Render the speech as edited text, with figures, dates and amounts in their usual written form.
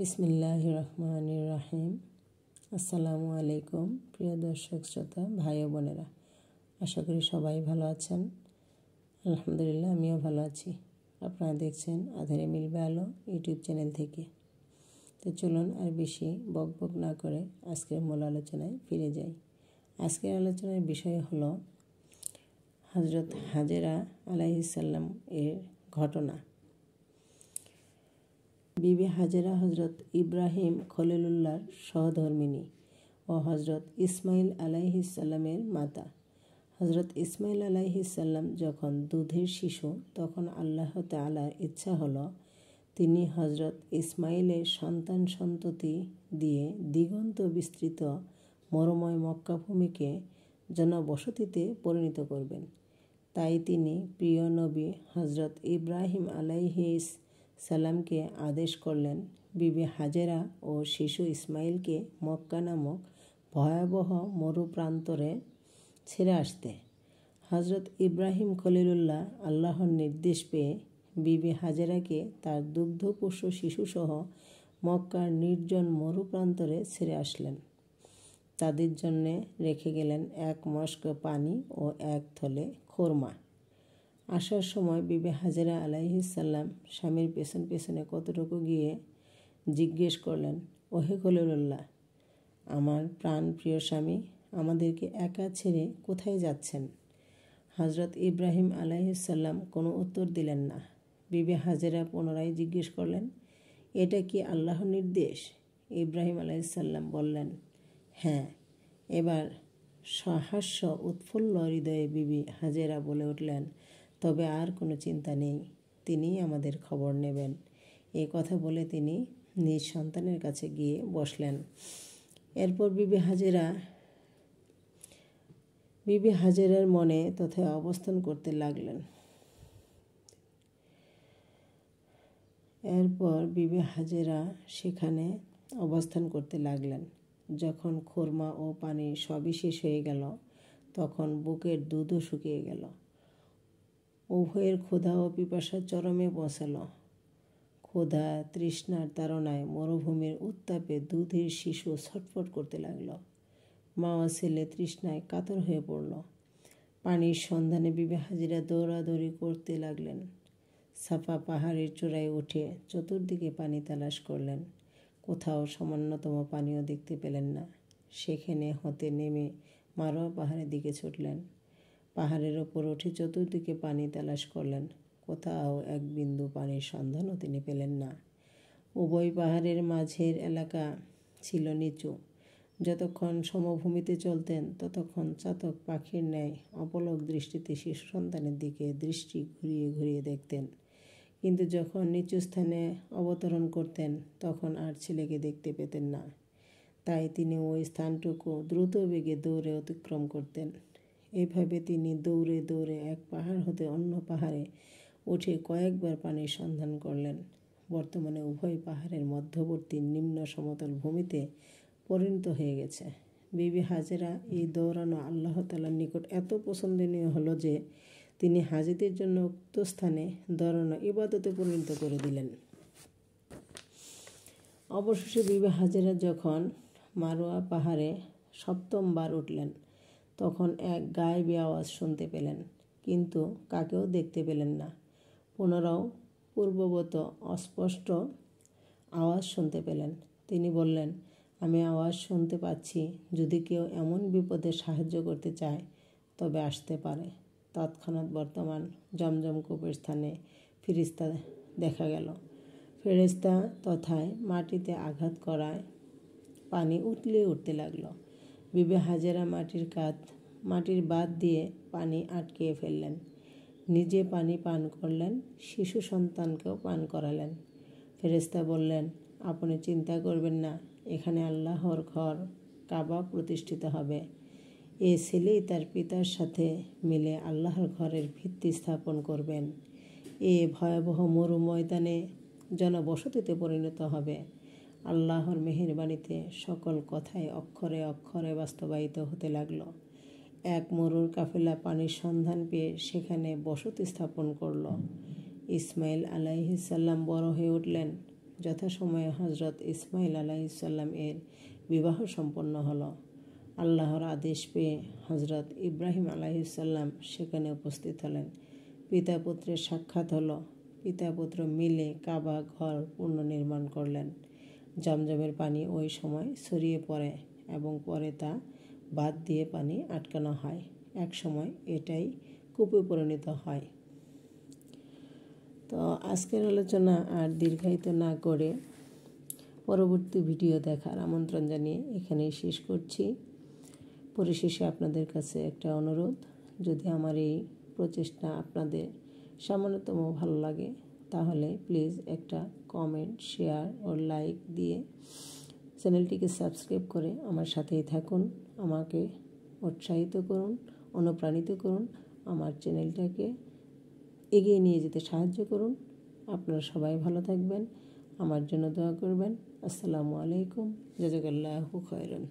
বিসমিল্লাহির রহমানির রহিম। আসসালামু আলাইকুম প্রিয় দর্শক শ্রোতা ভাই ও বোনেরা, আশা করি সবাই ভালো আছেন। আলহামদুলিল্লাহ, আমিও ভালো আছি। আপনারা দেখছেন আঁধারে মিলবে আলো ইউটিউব চ্যানেল থেকে। তো চলুন আর বেশি বকবক না করে আজকের মূল আলোচনায় ফিরে যাই। আজকের আলোচনার বিষয় হলো হজরত হাজেরা আলাইহিস সালাম এর ঘটনা। বিবি হাজেরা হজরত ইব্রাহিম খলিলুল্লাহর সহধর্মিণী ও হজরত ইসমাইল আলাইহিস সালামের মাতা। হজরত ইসমাইল আলাইহিস সালাম যখন দুধের শিশু, তখন আল্লাহ তাআলার ইচ্ছা হলো তিনি হজরত ইসমাইলের সন্তান সন্ততি দিয়ে দিগন্ত বিস্তৃত মরুময় মক্কাভূমিকে জনবসতিতে পরিণত করবেন। তাই তিনি প্রিয় নবী হজরত ইব্রাহিম আলাইহিস সালামকে আদেশ করলেন বিবি হাজেরা ও শিশু ইসমাইলকে মক্কা নামক ভয়াবহ মরুপ্রান্তরে ছেড়ে আসতে। হজরত ইব্রাহিম খলিলুল্লাহ আল্লাহর নির্দেশ পেয়ে বিবি হাজেরাকে তার দুগ্ধপোষ্য শিশুসহ মক্কার নির্জন মরুপ্রান্তরে ছেড়ে আসলেন। তাদের জন্যে রেখে গেলেন এক মশক পানি ও এক থলে খোরমা। আসার সময় বিবি হাজেরা আলাইহিস সালাম স্বামীর পেছন পেছনে কতটুকু গিয়ে জিজ্ঞেস করলেন, ওহে খলিলুল্লাহ, আমার প্রাণ প্রিয় স্বামী, আমাদেরকে একা ছেড়ে কোথায় যাচ্ছেন? হজরত ইব্রাহিম আলাইহিস সালাম কোনো উত্তর দিলেন না। বিবি হাজেরা পুনরায় জিজ্ঞেস করলেন, এটা কি আল্লাহর নির্দেশ? ইব্রাহিম আলাইহিস সালাম বললেন, হ্যাঁ। এবার সহাস্য উৎফুল্ল হৃদয়ে বিবি হাজেরা বলে উঠলেন, তবে আর কোনো চিন্তা নেই, তিনিই আমাদের খবর নেবেন। এই কথা বলে তিনি নিজ সন্তানের কাছে গিয়ে বসলেন। এরপর বিবি হাজেরার মনে তথায় অবস্থান করতে লাগলেন। সেখানে অবস্থান করতে লাগলেন। যখন খোরমা ও পানি সবই শেষ হয়ে গেল, তখন বুকের দুধও শুকিয়ে গেল। উভয়ের ক্ষুধা ও পিপাসা চরমে পৌঁছাল। ক্ষুধা তৃষ্ণার তাড়নায় মরুভূমির উত্তাপে দুধের শিশু ছটফট করতে লাগল। মা ও ছেলে তৃষ্ণায় কাতর হয়ে পড়ল। পানির সন্ধানে বিবি হাজেরা দৌড়াদৌড়ি করতে লাগলেন। সাফা পাহাড়ের চূড়ায় উঠে চতুর্দিকে পানি তালাশ করলেন। কোথাও সামান্যতম পানিও দেখতে পেলেন না। সেখানে হতে নেমে মারোয়া পাহাড়ের দিকে ছুটলেন। পাহাড়ের ওপর উঠে চতুর্দিকে পানি তালাশ করলেন। কোথাও এক বিন্দু পানির সন্ধানও তিনি পেলেন না। উভয় পাহাড়ের মাঝের এলাকা ছিল নিচু। যতক্ষণ সমভূমিতে চলতেন, ততক্ষণ চাতক পাখির ন্যায় অপলক দৃষ্টিতে শিশু সন্তানের দিকে দৃষ্টি ঘুরিয়ে ঘুরিয়ে দেখতেন। কিন্তু যখন নিচু স্থানে অবতরণ করতেন, তখন আর ছেলেকে দেখতে পেতেন না। তাই তিনি ওই স্থানটুকু দ্রুত বেগে দৌড়ে অতিক্রম করতেন। এভাবে তিনি দৌড়ে দৌড়ে এক পাহাড় হতে অন্য পাহাড়ে উঠে কয়েকবার পানির সন্ধান করলেন। বর্তমানে উভয় পাহাড়ের মধ্যবর্তী নিম্ন সমতল ভূমিতে পরিণত হয়ে গেছে। বিবি হাজেরা এই দৌড়ানো আল্লাহ তাআলার নিকট এত পছন্দনীয় হলো যে তিনি হাজীদের জন্য উক্ত স্থানে দৌড়ানো ইবাদতে পরিণত করে দিলেন। অবশেষে বিবি হাজেরা যখন মারোয়া পাহাড়ে সপ্তমবার উঠলেন, তখন এক গায়েবী আওয়াজ শুনতে পেলেন, কিন্তু কাকেও দেখতে পেলেন না। পুনরায় পূর্ববৎ অস্পষ্ট আওয়াজ শুনতে পেলেন। তিনি বললেন, আমি আওয়াজ শুনতে পাচ্ছি, যদি কেউ এমন বিপদে সাহায্য করতে চায় তবে আসতে পারে। তৎক্ষণাৎ বর্তমান জমজম কূপের স্থানে ফেরেশতা দেখা গেল। ফেরেশতা তথায় মাটিতে আঘাত করায় পানি উতলে উঠতে লাগল। বিবি হাজেরা মাটির বাঁধ দিয়ে পানি আটকিয়ে ফেললেন। নিজে পানি পান করলেন, শিশু সন্তানকেও পান করালেন। ফেরেশতা বললেন, আপনি চিন্তা করবেন না, এখানে আল্লাহর ঘর কাবা প্রতিষ্ঠিত হবে। এ ছেলেই তার পিতার সাথে মিলে আল্লাহর ঘরের ভিত্তি স্থাপন করবেন। এ ভয়াবহ মরু ময়দানে জনবসতিতে পরিণত হবে। আল্লাহর মেহেরবানিতে সকল কথাই অক্ষরে অক্ষরে বাস্তবায়িত হতে লাগল। এক মরুর কাফেলা পানির সন্ধান পেয়ে সেখানে বসতি স্থাপন করল। ইসমাইল আলাইহিস সালাম বড় হয়ে উঠলেন। যথাসময়ে হজরত ইসমাইল আলাইহিসসালাম এর বিবাহ সম্পন্ন হলো। আল্লাহর আদেশ পেয়ে হজরত ইব্রাহিম আলাইহিসসালাম সেখানে উপস্থিত হলেন। পিতা পুত্রের সাক্ষাৎ হলো। পিতা পুত্র মিলে কাবা ঘর পুনর্নির্মাণ করলেন। জমজমের পানি ওই সময় ছড়িয়ে পড়ে এবং পরে তা বাঁধ দিয়ে পানি আটকানো হয়। এক সময় এটাই কূপে পরিণত হয়। তো আজকের আলোচনা আর দীর্ঘায়িত না করে পরবর্তী ভিডিও দেখার আমন্ত্রণ জানিয়ে এখানেই শেষ করছি। পরিশেষে আপনাদের কাছে একটা অনুরোধ, যদি আমার এই প্রচেষ্টা আপনাদের সামান্যতম ভালো লাগে তাহলে প্লিজ একটা কমেন্ট, শেয়ার ও লাইক দিয়ে চ্যানেলটিকে সাবস্ক্রাইব করে আমার সাথেই থাকুন। আমাকে উৎসাহিত করুন, অনুপ্রাণিত করুন, আমার চ্যানেলটাকে এগিয়ে নিয়ে যেতে সাহায্য করুন। আপনারা সবাই ভালো থাকবেন, আমার জন্য দোয়া করবেন। আসসালামু আলাইকুম, জাযাকাল্লাহু খায়রান।